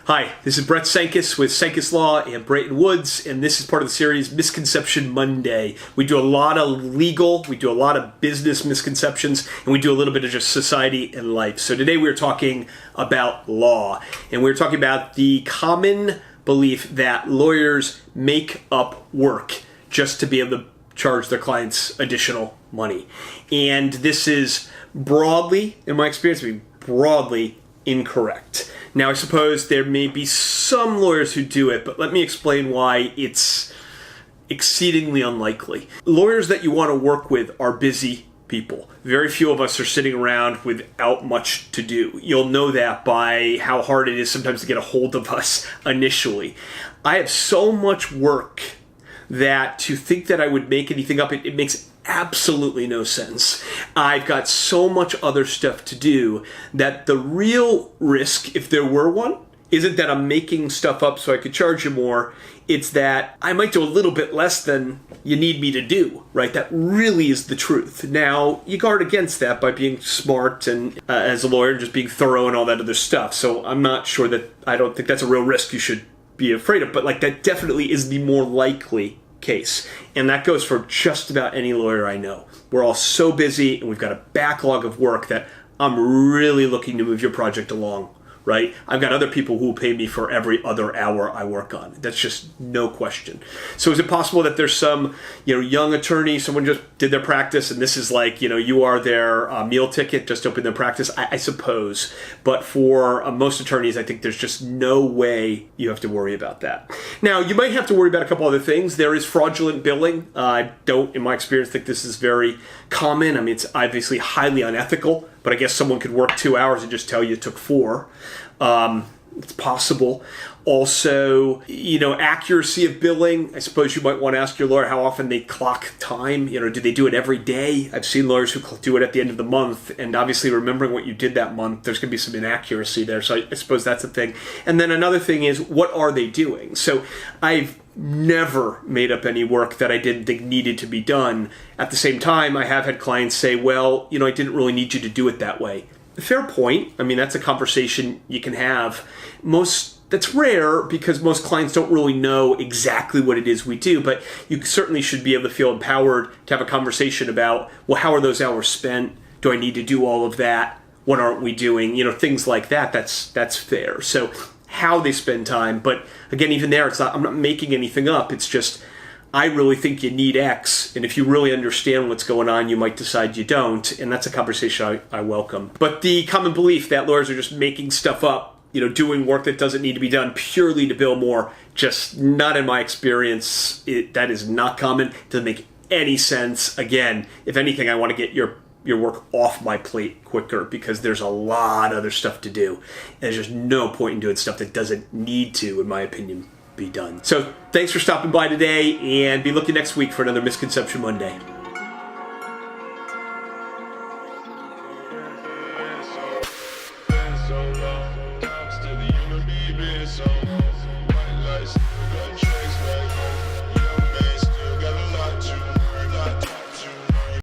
Hi, this is Brett Sankis with Sankis Law and Brayton Woods, and this is part of the series Misconception Monday. We do a lot of legal, we do a lot of business misconceptions, and we do a little bit of just society and life. So today we're talking about law, and we're talking about the common belief that lawyers make up work just to be able to charge their clients additional money. And this is broadly, in my experience, broadly incorrect. Now, I suppose there may be some lawyers who do it, but let me explain why it's exceedingly unlikely. Lawyers that you want to work with are busy people. Very few of us are sitting around without much to do. You'll know that by how hard it is sometimes to get a hold of us initially. I have so much work that to think that I would make anything up, it makes absolutely no sense. I've got so much other stuff to do that the real risk, if there were one, isn't that I'm making stuff up so I could charge you more. It's that I might do a little bit less than you need me to do, right? That really is the truth. Now, you guard against that by being smart and as a lawyer and just being thorough and all that other stuff. So I'm not sure I don't think that's a real risk you should be afraid of, but that definitely is the more likely case. And that goes for just about any lawyer I know. We're all so busy and we've got a backlog of work that I'm really looking to move your project along, right? I've got other people who will pay me for every other hour I work on. That's just no question. So is it possible that there's some, young attorney, someone just did their practice and this is you are their meal ticket, just open their practice? I suppose. But for most attorneys, I think there's just no way you have to worry about that. Now, you might have to worry about a couple other things. There is fraudulent billing. I don't, in my experience, think this is very common. I mean, it's obviously highly unethical, but I guess someone could work 2 hours and just tell you it took 4. It's possible. Also, accuracy of billing. I suppose you might want to ask your lawyer how often they clock time. Do they do it every day? I've seen lawyers who do it at the end of the month, and obviously remembering what you did that month, there's going to be some inaccuracy there. So I suppose that's a thing. And then another thing is, what are they doing? So I've never made up any work that I didn't think needed to be done. At the same time, I have had clients say, well, I didn't really need you to do it that way. Fair point. I mean, that's a conversation you can have. That's rare because most clients don't really know exactly what it is we do, but you certainly should be able to feel empowered to have a conversation about, well, how are those hours spent? Do I need to do all of that? What aren't we doing? Things like that. That's fair. So how they spend time, but again, even there, I'm not making anything up. It's just, I really think you need X, and if you really understand what's going on, you might decide you don't, and that's a conversation I welcome. But the common belief that lawyers are just making stuff up, doing work that doesn't need to be done purely to bill more, just not in my experience. That is not common. It doesn't make any sense. Again, if anything, I want to get your work off my plate quicker because there's a lot of other stuff to do. And there's just no point in doing stuff that doesn't need to, in my opinion, be done. So thanks for stopping by today, and be looking next week for another Misconception Monday. So long, still the human being, so white lights,